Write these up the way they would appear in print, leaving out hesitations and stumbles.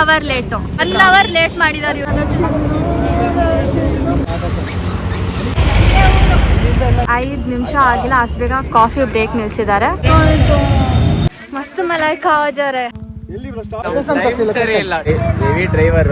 Hour late 1 hour late ಮಾಡಿದಾರೆ. 5 ನಿಮಿಷ ಆಗಿಲ್ಲ, ಅಷ್ಟು ಬೇಗ ಕಾಫಿ ಬ್ರೇಕ್ ನಿಲ್ಸಿದ್ದಾರೆ. ಮಸ್ತ್ ಮಲಾಯ್ ಕಾವಜಾರೆ. ಡ್ರೈವರ್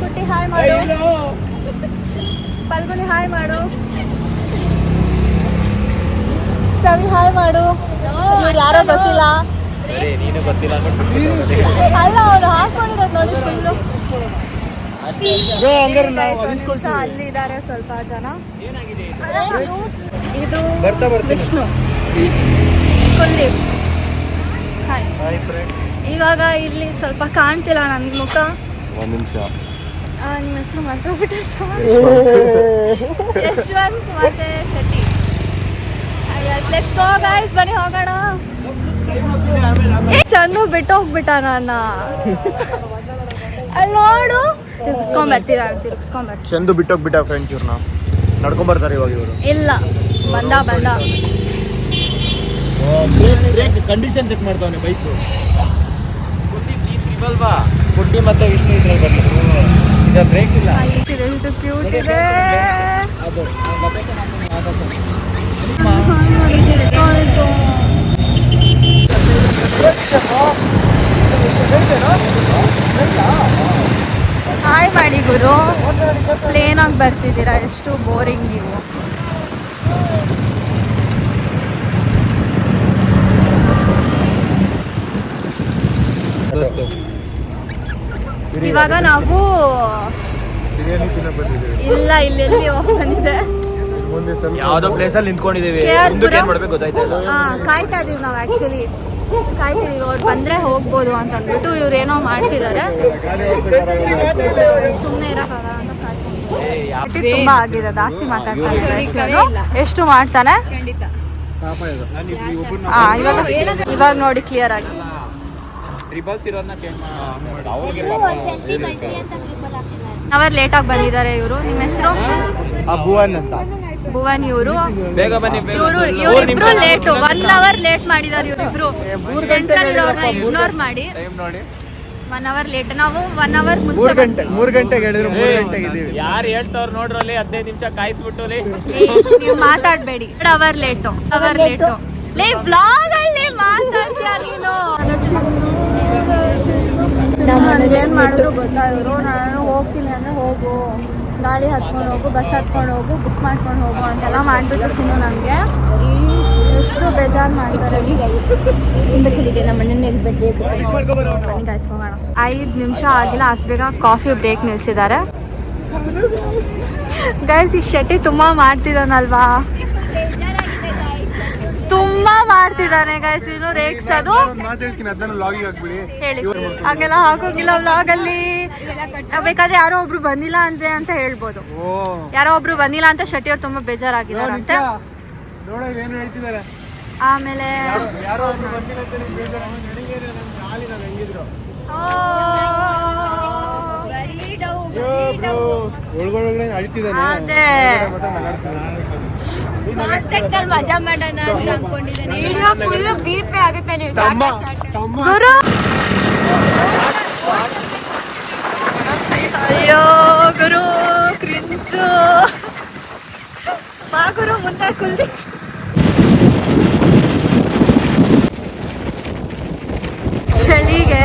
ಕುಟ್ಟಿ ಹಾಯ್ ಮಾಡು, ಪಲ್ಗುನಿ ಹಾಯ್ ಮಾಡು, ಸವಿ ಹಾಯ್ ಮಾಡು. ಇವ್ರು ಯಾರೋ ಗೊತ್ತಿಲ್ಲ, ನೀನು ಗೊತ್ತಿಲ್ಲ ಅಲ್ಲ ಅವ್ರು ಹಾಕೊಂಡಿರೋದು ನೋಡಿ ಫುಲ್ಲು. ಅಲ್ಲಿ ಇದ್ದಾರೆ ಸ್ವಲ್ಪ ಜನ. ಇದು ವಿಷ್ಣು, ಕುಲ್ದೀಪ್. ಹಾಯ್. ಇವಾಗ ಇಲ್ಲಿ ಸ್ವಲ್ಪ ಕಾಣ್ತಿಲ್ಲ ನನ್ ಮುಖ. ಒಂದು ನಿಮಿಷ, ನಿಮ್ಮ ಹೆಸರು ಮಾಡ್ಕೊಂಡ್ಬಿಟ್ಟೆ. ಯಶವಂತ್ ಮತ್ತೆ ಶೆಟ್ಟಿ. ಲೆಟ್ಸ್ ಗೋ ಗೈಸ್, ಬನ್ನಿ ಹೋಗೋಣ. ಚಂದು ಬಿಟ್ಟು ಹೋಗ್ಬಿಟ್ಟ ನನ್ನ. ಅಲ್ಲಿ ನೋಡು, ತಿರ್ಗಿಸ್ಕೊಂಡ್ಬರ್ತಿದ್ದಾರೆ. ಚಂದು ಬಿಟ್ಟೋಗ್ಬಿಟ್ಟ ಫ್ರೆಂಡ್ಸ್. ಇವ್ರನ್ನ ನಡ್ಕೊಂಡ್ ಬರ್ತಾರೆ ಇವಾಗ ಇವರು. ಇಲ್ಲ, ಬಂದ ಕಂಡೀಷನ್ ಚೆಕ್ ಮಾಡ್ತಾವನೆ ಬೈಕ್. ಕುಟ್ಟಿ ಮತ್ತೆ ವಿಷ್ಣು ಇದ್ರಲ್ಲಿ ಬರ್ತಾರೆ. ಈಗ ಬ್ರೇಕ್ ಇಲ್ಲ. ಇದು ಕ್ಯೂಟ್ ಇದೆ. ಹಾಯ್ ಮಾಡಿ ಗುರು. ಪ್ಲೇನ್ ಆಗಿ ಬರ್ತಿದ್ದೀರಾ, ಎಷ್ಟು ಬೋರಿಂಗ್ ನೀವು. ಇವಾಗ ನಾವು ಇಲ್ಲ ಇಲ್ಲೆಲ್ಲಿ ಬಂದಿದೆ, ಯಾವ್ದೋ ಪ್ಲೇಸ್ ಅಲ್ಲಿ ನಿಂತ್ಕೊಂಡಿದೀವಿ. ಏನ್ ಮಾಡ್ಬೇಕು ಗೊತ್ತಾಯ್ತಾ? ಕಾಯ್ತಾ ಇದೀವಿ ನಾವು. ಆಕ್ಚುಲಿ ಕಾಯ್ತಿದೀವಿ, ಅವ್ರು ಬಂದ್ರೆ ಹೋಗ್ಬೋದು ಅಂತ ಅಂದ್ಬಿಟ್ಟು ಇವ್ರು ಏನೋ ಮಾಡ್ತಿದ್ದಾರೆ. ಸುಮ್ಮನೆ ಇರಕ್ಕಾಗಲ್ಲ ಅಂತ ಕಾಯ್ತಿದ್ದೀವಿ. ತುಂಬಾ ಆಗಿದೆ, ಜಾಸ್ತಿ ಮಾತಾಡ್ತಾ ಇದ್ದಾರೆ. ಎಷ್ಟು ಮಾಡ್ತಾನೆ ಇವಾಗ ನೋಡಿ ಕ್ಲಿಯರ್ ಆಗಿ. ಅವರ್ ಲೇಟ್ ಆಗಿ ಬಂದಿದ್ದಾರೆ ಇವರು. ನಿಮ್ಮ ಹೆಸರು? ಭುವನ್ ಅಂತ. ಭುವನ್. ಇವರು ಬೇಗ ಬನ್ನಿ. ಇವರಿಬ್ರು ಲೇಟು, 1 ಅವರ್ ಲೇಟ್ ಮಾಡಿದ್ದಾರೆ ಇವರಿಬ್ರು. ಸೆಂಟ್ರಲ್ ಇಗ್ನೋರ್ ಮಾಡಿ 1 ಅವರ್ ಲೇಟ್. ನಾವು 1 ಅವರ್ ಮುಂಚೆ 3 ಗಂಟೆಗೆ ಹೇಳಿದ್ರು, 3 ಗಂಟೆಗೆ ಇದೀವಿ. ಯಾರು ಹೇಳ್ತಾವ್ರು ನೋಡ್ರಲ್ಲಿ, 15 ನಿಮಿಷ ಕಾಯಿಸ್ಬಿಟ್ಟು ನೀವು ಮಾತಾಡ್ಬೇಡಿ. 1 ಅವರ್ ಲೇಟು. ಲೇ ಬ್ಲಾಗ್ ಅಲ್ಲಿ ಮಾತಾಡ್ತೀಯ ನೀನು. ಏನ್ ಮಾಡಿದ್ರು ಗೊತ್ತಾ ಇವರು. ನಾನು ಹೋಗ್ತೀನಿ ಅಂದ್ರೆ ಹೋಗು, ಗಾಡಿ ಹತ್ಕೊಂಡು ಹೋಗು, ಬಸ್ ಹತ್ಕೊಂಡು ಹೋಗು, ಬುಕ್ ಮಾಡ್ಕೊಂಡು ಹೋಗು ಅಂತೆಲ್ಲ ಮಾಡಿಬಿಟ್ಟು ಚಿನ್ನು ನನಗೆ ಎಷ್ಟು ಬೇಜಾರು ಮಾಡ್ತಾರೆ. 5 ನಿಮಿಷ ಆಗಿಲ್ಲ, ಅಷ್ಟು ಬೇಗ ಕಾಫಿ ಬ್ರೇಕ್ ನಿಲ್ಸಿದ್ದಾರೆ. ಗೈಸ್, ಈ ಶೆಟ್ಟಿ ತುಂಬಾ ಮಾಡ್ತಿದ್ದಾನಲ್ವಾ, ತುಂಬಾ ಮಾಡ್ತಿದ್ದಾನೆ ಗೈಸ್. ಇನ್ನು ರೇಗ್ಸೋದು ಹೇಳಿ, ಹಂಗೆಲ್ಲ ಹಾಕೋಗಿಲ್ಲ ವ್ಲಾಗ್ ಅಲ್ಲಿ. ಬೇಕಾದ್ರೆ ಯಾರೋ ಒಬ್ರು ಬಂದಿಲ್ಲ ಅಂದ್ರೆ ಅಂತ ಹೇಳ್ಬೋದು. ಯಾರೋ ಒಬ್ರು ಬಂದಿಲ್ಲ ಅಂತ ಶೆಟ್ಟಿ ಅವ್ರು ತುಂಬಾ ಬೇಜಾರಾಗಿದ್ದಾರಂತೆ. ಆಮೇಲೆ ಅದೇ ಮಜಾ ಮಾಡೋಣ ಅಂತ ಅನ್ಕೊಂಡಿದ್ದೇನೆ. ವಿಡಿಯೋ ಫುಲ್ ಬೀಪೇ ಆಗುತ್ತೆ. ನೀವು ಗುರು, ಅಯ್ಯೋ ಗುರು ಕ್ರಿಂಚು ಬಾ ಗುರು ಮುಂದೆ. ಕುಲ್ದಿ ಚಳಿಗೆ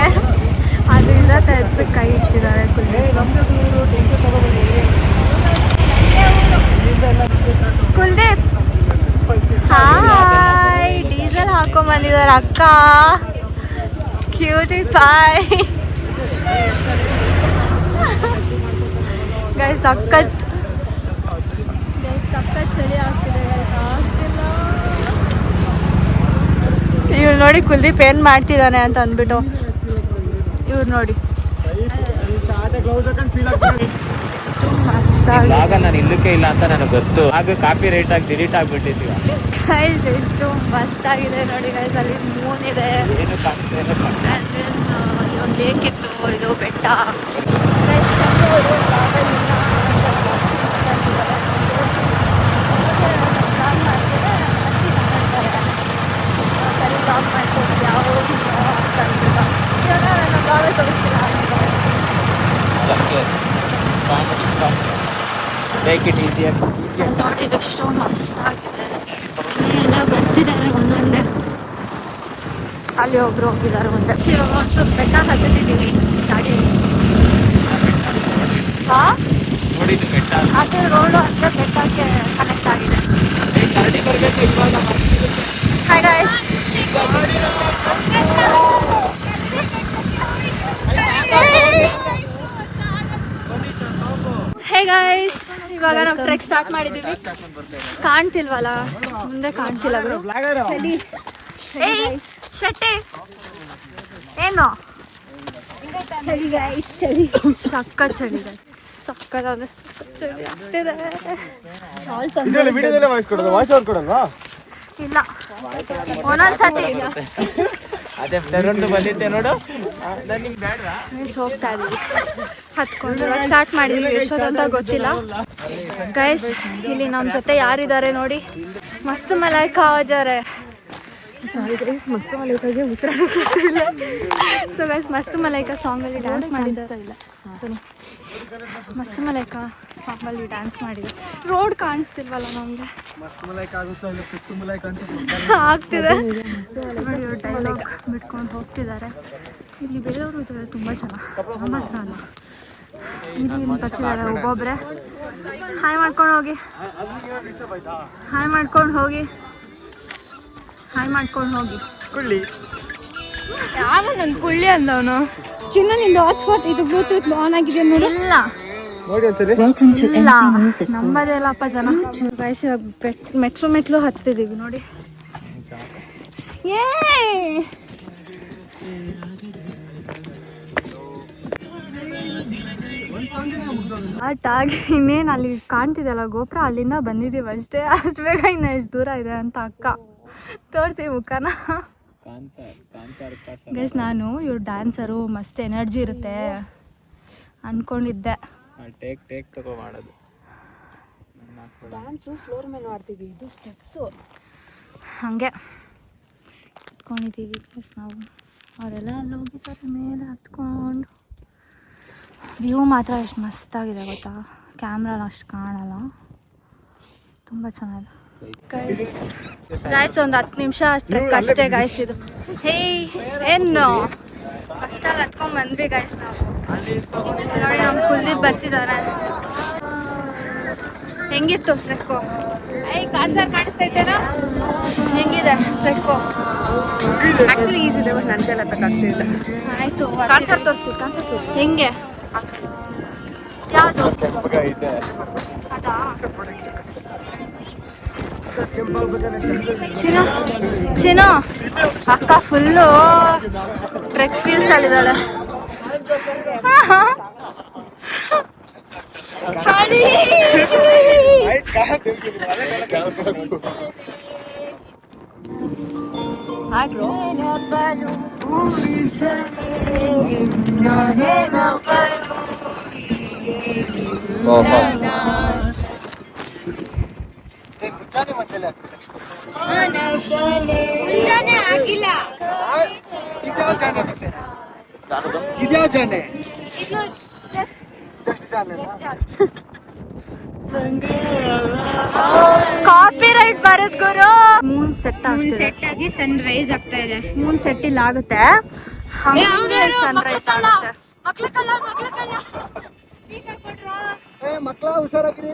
ಅದರಿಂದ ತೆಗೆದು ಕೈ ಇಟ್ಟಿದ್ದಾರೆ ಕುಲ್ದೀಪ್. ಹಾಯ್, ಡೀಸೆಲ್ ಹಾಕೊಂಡ್ ಬಂದಿದ್ದಾರೆ ಅಕ್ಕ. ಕ್ಯೂಟಿಫೈ ಗೈಸ್. ಸಖತ್ ಚಳಿ ಆಗ್ತಿದೆ ಗೈಸ್. ಇವ್ರು ನೋಡಿ ಕುಲ್ದೀಪ್ ಏನ್ ಮಾಡ್ತಿದ್ದಾನೆ ಅಂತ ಅಂದ್ಬಿಟ್ಟು. ಇವ್ರು ನೋಡಿ ಎಷ್ಟು ಮಸ್ತಾಗಿ. ನಾನು ಇಲ್ಲಕ್ಕೆ ಇಲ್ಲ ಅಂತ ನನಗೆ ಗೊತ್ತು. ಆಗ ಕಾಪಿ ರೇಟ್ ಆಗಿ ಡಿಲೀಟ್ ಆಗ್ಬಿಟ್ಟಿದ್ವಿ. ಗೈಸ್ ಎಷ್ಟು ಮಸ್ತಾಗಿದೆ ನೋಡಿ ಗೈಸ್. ಅಲ್ಲಿ ಮೂನ್ ಇದೆ, ಒಂದು ಲೇಕ್ ಇತ್ತು, ಇದು ಬೆಟ್ಟ. Take it easy. ನೋಡಿ ಎಷ್ಟು ಮಸ್ತ್ ಆಗಿದೆ. ಎಲ್ಲ ಬರ್ತಿದ್ದಾರೆ ಒಂದೊಂದೇ. ಅಲ್ಲಿ ಒಬ್ರು ಹೋಗಿದ್ದಾರೆ ಮುಂದೆ. ಇವಾಗ ಒಂಚೂರು ಬೆಟ್ಟ ಹತ್ತಿದ್ದೀವಿ ಗಾಡಿ. ನೋಡಿದ್ದು ಬೆಟ್ಟ ಅದೇ ರೋಡು ಅಂದರೆ ಬೆಟ್ಟಕ್ಕೆ ಕನೆಕ್ಟ್ ಆಗಿದೆ. ಗಾಡಿ ಬರಬೇಕು ಇವಾಗ. Hi guys. ಹೇ ಗಾಯ್ಸ್, ಇವಾಗ ನಾವು ಟ್ರೆಕ್ ಸ್ಟಾರ್ಟ್ ಮಾಡಿದ್ದೀವಿ. ಕಾಣ್ತಿಲ್ವಲ್ಲ, ಮುಂದೆ ಕಾಣ್ತಿಲ್ಲ ಗುರು. ಚಳಿ. ಏಯ್ ಶೆಟ್ಟಿ, ಏನು ಚಳಿ ಗಾಯ್ಸ್, ಚಳಿ ಸಕ್ಕ ಚಳಿ ಗಾಯ್ಸ್, ಸಕ್ಕದಾದ ಚಳಿ ಆಗ್ತಿದೆ. ಇಲ್ಲ ಒಂದೊಂದ್ಸತಿ ಅದೇ ತಗೊಂಡು ಬಂದಿದ್ದೆ ನೋಡು. ನಿಮ್ಗೆ ಬೇಡವಾ? ಹೋಗ್ತಾ ಇದೀವಿ ಹತ್ಕೊಂಡು. ಇವಾಗ ಸ್ಟಾರ್ಟ್ ಮಾಡಿದೀವಿ, ಎಷ್ಟೊತ್ತಂತ ಗೊತ್ತಿಲ್ಲ ಗೈಸ್. ಇಲ್ಲಿ ನಮ್ಮ ಜೊತೆ ಯಾರಿದ್ದಾರೆ ನೋಡಿ, ಮಸ್ತ್ ಮಲೈಕಾ ಇದ್ದಾರೆ. ಸಾರಿ ಗೈಸ್, ಮಸ್ತ್ ಮಲೈಕಾಗೆ ಉತ್ತರ ಗೊತ್ತಿಲ್ಲ. ಸೊ ಗೈಸ್, ಮಸ್ತ್ ಮಲೈಕಾ ಸಾಂಗಲ್ಲಿ ಡ್ಯಾನ್ಸ್ ಮಾಡಿದ್ದಾರೆ. ಇಲ್ಲ ಮಸ್ತ್ ಮಲೈಕಾ ಸಾಂಗಲ್ಲಿ ಡ್ಯಾನ್ಸ್ ಮಾಡಿದೆ. ರೋಡ್ ಕಾಣಿಸ್ತಿಲ್ವಲ್ಲ ನಮಗೆ, ಆಗ್ತಿದೆ ನೋಡಿ. ಡೈಲಾಗ್ ಬಿಟ್ಕೊಂಡು ಹೋಗ್ತಿದ್ದಾರೆ. ಇಲ್ಲಿ ಬೇರೆಯವರು ಇದ್ದಾರೆ ತುಂಬ ಜನ, ನಮ್ಮ ಹತ್ರ ಅಲ್ಲ. ಇಲ್ಲಿ ಬರ್ತಿದ್ದಾರೆ ಒಬ್ಬೊಬ್ಬರೇ. ಹಾಯ್ ಮಾಡ್ಕೊಂಡು ಹೋಗಿ, ಹಾಯ್ ಮಾಡ್ಕೊಂಡು ಹೋಗಿ, ಹಾಯ್ ಮಾಡ್ಕೊಂಡು ಹೋಗಿ. ಯಾವ ನನ್ನ ಕುಳ್ಳಿ ಅಂದವನು. ಚಿನ್ನ ನಿಂದು ಹಾಟ್ಸ್ಪಾಟ್ ಇದು ಬ್ಲೂಟೂತ್ ಆನ್ ಆಗಿದೆ ನೋಡಿ. ಇಲ್ಲ ಇಲ್ಲ ನಂಬದೇ ಇಲ್ಲಪ್ಪ ಜನ. ಗೈಸ್ ಇವಾಗ ಮೆಟ್ಲು ಹತ್ತಿದ್ದೀವಿ ನೋಡಿ. ಏ ಆಗಿ ಇನ್ನೇನು ಅಲ್ಲಿ ಕಾಣ್ತಿದೆಯಲ್ಲ ಗೋಪುರ, ಅಲ್ಲಿಂದ ಬಂದಿದ್ದೀವಿ ಅಷ್ಟೇ. ಅಷ್ಟು ಬೇಗ ಇನ್ನು ಎಷ್ಟು ದೂರ ಇದೆ ಅಂತ ಅಕ್ಕ ತೋರಿಸಿ ಮುಖನ. ಗೈಸ್ ನಾನು ಇವ್ರು ಡ್ಯಾನ್ಸರು, ಮಸ್ತ್ ಎನರ್ಜಿ ಇರುತ್ತೆ ಅನ್ಕೊಂಡಿದ್ದೆ. ಟೇಕ್ ತಗೋ ಮಾಡೋದು ಡ್ಯಾನ್ಸು ಫ್ಲೋರ್ ಮೇಲೆ ಮಾಡ್ತೀವಿ, ಇದು ಸ್ಟೆಪ್ಸು. ಹಾಗೆ ಹತ್ಕೊಂಡಿದ್ದೀವಿ ಗೈಸ್ ನಾವು. ಅವರೆಲ್ಲ ಅಲ್ಲಿ ಹೋಗಿದ್ದಾರೆ ಮೇಲೆ ಹತ್ಕೊಂಡು. ವ್ಯೂ ಮಾತ್ರ ಎಷ್ಟು ಮಸ್ತಾಗಿದೆ ಗೊತ್ತಾ, ಕ್ಯಾಮ್ರಾನ ಅಷ್ಟು ಕಾಣಲ್ಲ, ತುಂಬ ಚೆನ್ನಾಗಿದೆ ಗಾಯ್ಸ್. ಒಂದು 10 ನಿಮಿಷ ಟ್ರೆಕ್ ಅಷ್ಟೇ ಗಾಯ್ಸ್ ಇದು. ಹೇಯ್ ಏನು ಮಸ್ತಾಗಿ ಹತ್ಕೊಂಡು ಬಂದ್ವಿ ಗಾಯ್ಸ್ ನಾವು. ನೋಡಿ ನಮ್ಮ ಕುಲ್ದೀಪ್ ಬರ್ತಿದ್ದಾರೆ. ಹೆಂಗಿತ್ತು ಟ್ರೆಕ್ಕು? ಕಾನ್ಸರ್ ಕಾಣಿಸ್ತೈತೆನಾ? ಹೆಂಗಿದೆ ಟ್ರೆಕ್ಕು? ಆಕ್ಚುಲಿ ಈಸಿ ಇದೆ, ಬಟ್ ನನ್ನ ಕೈಲಿ ಹತ್ತಕ್ಕಾಗ್ತಿಲ್ಲ. ಆಯಿತು, ಕಾನ್ಸರ್ ತೋರಿಸ್ತೀವಿ, ಕಾನ್ಸರ್ ತೋರಿಸ್ತೀವಿ. ಹೆಂಗೆ? ಯಾವುದು ಅದಾ? ಚಿನ್ನು ಅಕ್ಕ ಫುಲ್ಲು ಟ್ರೆಕ್ ಫೀಲ್ಸ್ ಅಲ್ಲಿದ್ದಾಳೆ. ಚಳಿ ಮುಂಜಾನೆ ಆಗಿಲ್ಲ. ಇದ್ಯಾವ ಜಾನೆ? ಕಾಪಿ ರೈಟ್ ಬರದ್ ಗುರು. ಮೂನ್ ಸೆಟ್ ಆಗಿ ಸನ್ ರೈಸ್ ಆಗ್ತಾ ಇದೆ. ಮೂನ್ ಸೆಟ್ ಇಲ್ಲಿ ಆಗುತ್ತೆ, ಸನ್ ರೈಸ್ ಆಗುತ್ತೆ. ಮಕ್ಕಳ ಹುಷಾರಾಗ್ರಿ.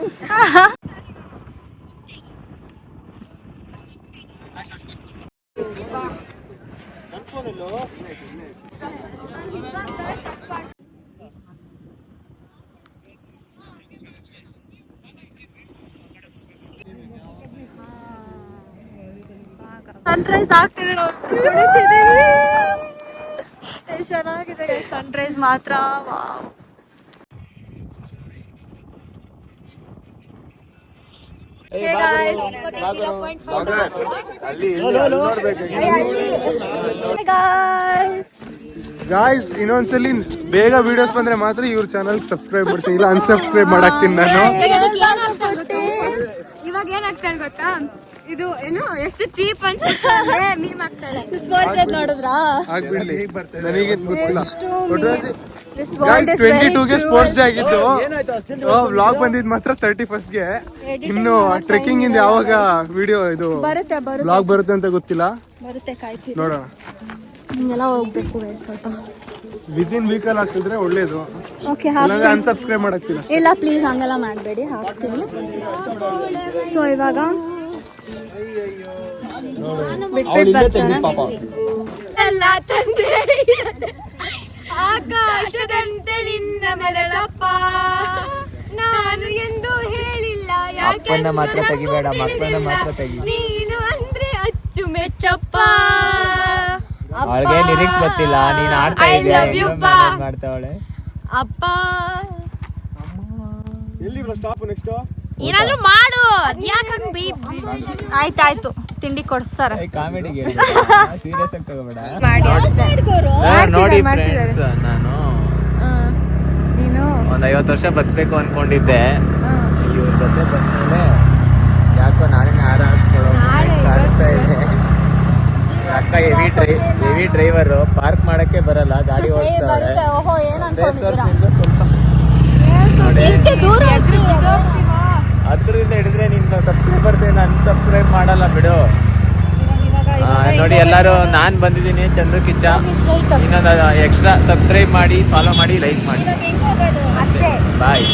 ಸನ್ರೈಸ್ ಆಗ್ತಿದೆ, ಕುಡಿತಿದ್ದೀವಿ. ಚೆನ್ನಾಗಿದೆ ಸನ್ರೈಸ್ ಮಾತ್ರ. Wow. Hey guys. Hey guys. Guys, ಇನ್ನೊಂದ್ಸಲಿ ಬೇಗ ವಿಡಿಯೋಸ್ ಬಂದ್ರೆ ಮಾತ್ರ ಇವ್ರ ಚಾನಲ್ ಸಬ್ಸ್ಕ್ರೈಬ್ ಮಾಡ್ತೀನಿ, ಇಲ್ಲ ಅನ್ಸಬ್ಸ್ಕ್ರೈಬ್ ಮಾಡಾಕ್ತೀನಿ ನಾನು. ಇವಾಗ ಏನಾಗ್ತಾಳೆ ಗೊತ್ತಾ, ಇದು ಏನು ಎಷ್ಟು ಚೀಪ್ ಅನ್ಸುತ್ತೆ ಮೀಮ್ ಆಗ್ತಾಳೆ. ನೋಡಿದ್ರಾ? ಆಗ್ಬಿಡ್ಲಿ, ನನಗೆ ಗೊತ್ತಿಲ್ಲ. This world is very 22ಗೆ cruel. Sports day ಆಗಿದ್ದು ವ್ಲಾಗ್ ಬಂದಿದ್ ಮಾತ್ರ 31ಗೆ. ಇನ್ನು ಟ್ರೆಕ್ಕಿಂಗ್ ಇಂದ ಯಾವಾಗ ವಿಡಿಯೋ ಇದು ಬರುತ್ತೆ ವ್ಲಾಗ್ ಬರುತ್ತೆ ಅಂತ ಗೊತ್ತಿಲ್ಲ, ಬರುತ್ತೆ ಕಾಯ್ತೀವಿ. ನೋಡೋಣ. ಹಿಂಗೆಲ್ಲ ಹೋಗ್ಬೇಕು ಸ್ವಲ್ಪ ವಿದಿನ್ ವೀಕಲ್ಲಿ ಹಾಕಿದ್ರೆ ಒಳ್ಳೇದು. ಓಕೆ ಅನ್ಸಬ್ಸ್ಕ್ರೈಬ್ ಮಾಡಕ್ತಿಲ್ಲ. ಇಲ್ಲ ಪ್ಲೀಸ್ ಹಂಗೆಲ್ಲ ಮಾಡಬೇಡಿ, ಹಾಕ್ತೀನಿ. ಸೊ ಇವಾಗ ಬಿಟ್ಬಿಟ್ಟು ಬರ್ತಾನೆ. ಎಲ್ಲ ತಂದೆ ಆಕಾಶದಂತೆ ನಿನ್ನ ಮರಳಪ್ಪ, ನಾನು ಎಂದು ಹೇಳಿಲ್ಲ ಅಪ್ಪನ ಮಾತ್ರ ತೆಗಿಬೇಡ, ಮಕ್ಕಳನ್ನ ಮಾತ್ರ ತೆಗಿ. ನೀನು ಅಂದ್ರೆ ಅಚ್ಚುಮೆಚ್ಚಪ್ಪ. ಅವಳಿಗೆ ಲಿರಿಕ್ಸ್ ಗೊತ್ತಿಲ್ಲ, ನೀನ್ ಆಡ್ತಾ I love you, pa. ಮಾಡ್ತಾವಳೆ. ಅಪ್ಪ ಎಲ್ಲಿ ಸ್ಟಾಪ್ ನೆಕ್ಸ್ಟ್? ಏನಾದ್ರೂ ಮಾಡು, ಯಾಕಂಗ್ ಆಯ್ತಾಯ್ತು, ತಿಂಡಿ ಕೊಡ್ಸ್ತಾರ. ಕಾಮಿಡಿಗೆ ಸೀರಿಯಸ್ ಆಗಿ ತಗೋಬೇಡ. ಮಾಡ್ತಿದ್ದಾರೆ, ನೋಡಿ ಮಾಡ್ತಿದ್ದಾರೆ. ಫ್ರೆಂಡ್ಸ್, ನಾನು ನೀನು ಒಂದ್ 50 ವರ್ಷ ಬದುಕಬೇಕು ಅನ್ಕೊಂಡಿದ್ದೆ. ಇವ್ರ ಜೊತೆ ಬಂದ್ಮೇಲೆ ಯಾಕೋ ನಾಳೆ ಹಾರ ಹಾಕ್ಸ್ಕೊಳ್ಳೋ ಕಾಣಿಸ್ತಾ ಇದೆ. ಅಕ್ಕ ಹೆವಿ ಡ್ರೈವರ್, ಪಾರ್ಕ್ ಮಾಡಕ್ಕೆ ಬರಲ್ಲ, ಗಾಡಿ ಓಡಿಸ್ತಾಳೆ. ಬರುತ್ತೆ. ಓಹೋ ಏನ್ ಅನ್ಕೊಂಡಿದ್ದೀರಾ? ಸ್ವಲ್ಪ ನೋಡಿ, ಇಂತೆ ದೂರ ಹತ್ರದಿಂದ ಹಿಡಿದ್ರೆ ನಿನ್ನ ಸಬ್ಸ್ಕ್ರೈಬರ್ಸ್ ಏನು ಅನ್ಸಬ್ಸ್ಕ್ರೈಬ್ ಮಾಡಲ್ಲ ಬಿಡು. ನೋಡಿ ಎಲ್ಲರೂ ನಾನ್ ಬಂದಿದ್ದೀನಿ ಚಂದ್ರು ಕಿಚ್ಚ, ಇನ್ನೊಂದು ಎಕ್ಸ್ಟ್ರಾ ಸಬ್ಸ್ಕ್ರೈಬ್ ಮಾಡಿ, ಫಾಲೋ ಮಾಡಿ, ಲೈಕ್ ಮಾಡಿ. ಅಷ್ಟೇ. ಬಾಯ್.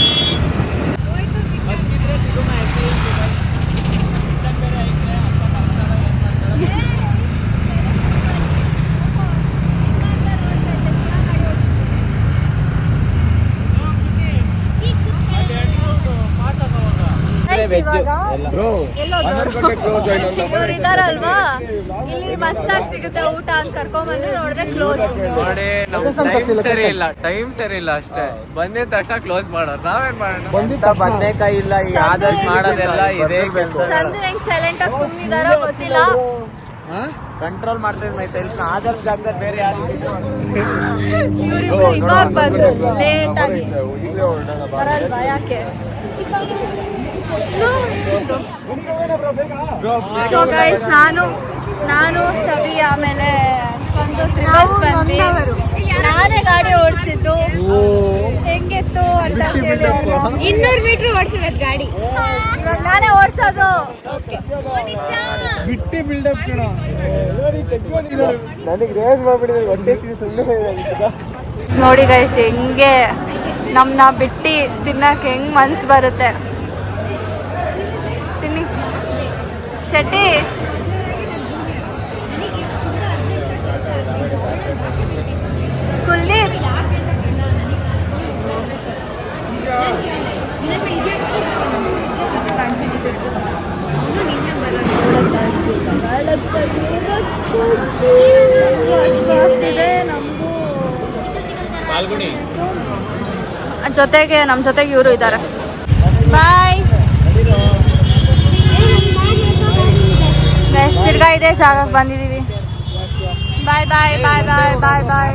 ಇವ್ರು ಇದಾರಲ್ವಾ, ಇಲ್ಲಿ ಮಸ್ತಾಗಿ ಸಿಗುತ್ತೆ ಊಟ ಅಂತ ಕರ್ಕೊಂಡ್ ಬಂದ್ರೆ ನೋಡಿದ್ರೆ ಕ್ಲೋಸ್. ನೋಡಿ ಟೈಮ್ ಸರಿ ಇಲ್ಲ ಅಷ್ಟೇ. ಬಂದಿದ ತಕ್ಷಣ ಕ್ಲೋಸ್ ಮಾಡೋದು, ನಾವೇನ್ ಮಾಡೋಣ? ಬದನೆಕಾಯಿ ಇಲ್ಲ, ಈ ಆದಷ್ಟು ಮಾಡೋದೆಲ್ಲ ಇದೇ ಕೆಲಸ. ಚಂದ್ರ ಹೆಂಗ್ ಸೈಲೆಂಟ್ ಆಗಿ ಸುಮ್ಮನಿದಾರೋ ಗೊತ್ತಿಲ್ಲ. ಕಂಟ್ರೋಲ್ ಮಾಡ್ತಾ ಇದ್ ಮೈ ಸೆಲ್ಫ್. ಆದಷ್ಟು ಜಾಗದಲ್ಲಿ ಬೇರೆ ಯಾರು ಇವ್ರಿಬ್ರು ಇವಾಗ ಬಂದ್ರು ಲೇಟ್ ಆಗಿ, ಬರಲ್ವಾ ಯಾಕೆ? ಸೊ ಗೈಸ್, ನಾನು ಸವಿ ಆಮೇಲೆ ಒಂದು ಬಂದ್ವಿ. ನಾನೇ ಗಾಡಿ ಓಡಿಸಿದ್ದು. ಹೆಂಗಿತ್ತು ಅಂತ ಕೇಳಿ 200 ಮೀಟರ್ ಓಡಿಸಿರೋದು ಗಾಡಿ. ಇವಾಗ ನಾನೇ ಓಡಿಸೋದು. ಬಿಟ್ಟಿ ಬಿಲ್ಡಪ್ ಕಣ. ನನಗೆ ರೇಸ್ ಮಾಡ್ಬಿಡಿದ್ರೆ ಹೊಟ್ಟೆ ಸುಮ್ಮನೆ. ನೋಡಿ ಗೈಸ್, ಹೆಂಗೆ ನಮ್ಮನ್ನ ಬಿಟ್ಟು ತಿನ್ನಕ್ಕೆ ಹೆಂಗ್ ಮನ್ಸು ಬರುತ್ತೆ. ತಿನ್ನಿ ಶೆಟ್ಟಿ. ಕುಲ್ದೀಪ್ ನಮಗೂ ಜೊತೆಗೆ ನಮ್ಮ ಜೊತೆಗೆ ಇವರು ಇದ್ದಾರೆ. ಬಾಯ್. ತಿರ್ಗಾ ಇದೇ ಜಾಗಕ್ಕೆ ಬಂದಿದ್ದೀವಿ. ಬಾಯ್ ಬಾಯ್ ಬಾಯ್ ಬಾಯ್ ಬಾಯ್ ಬಾಯ್.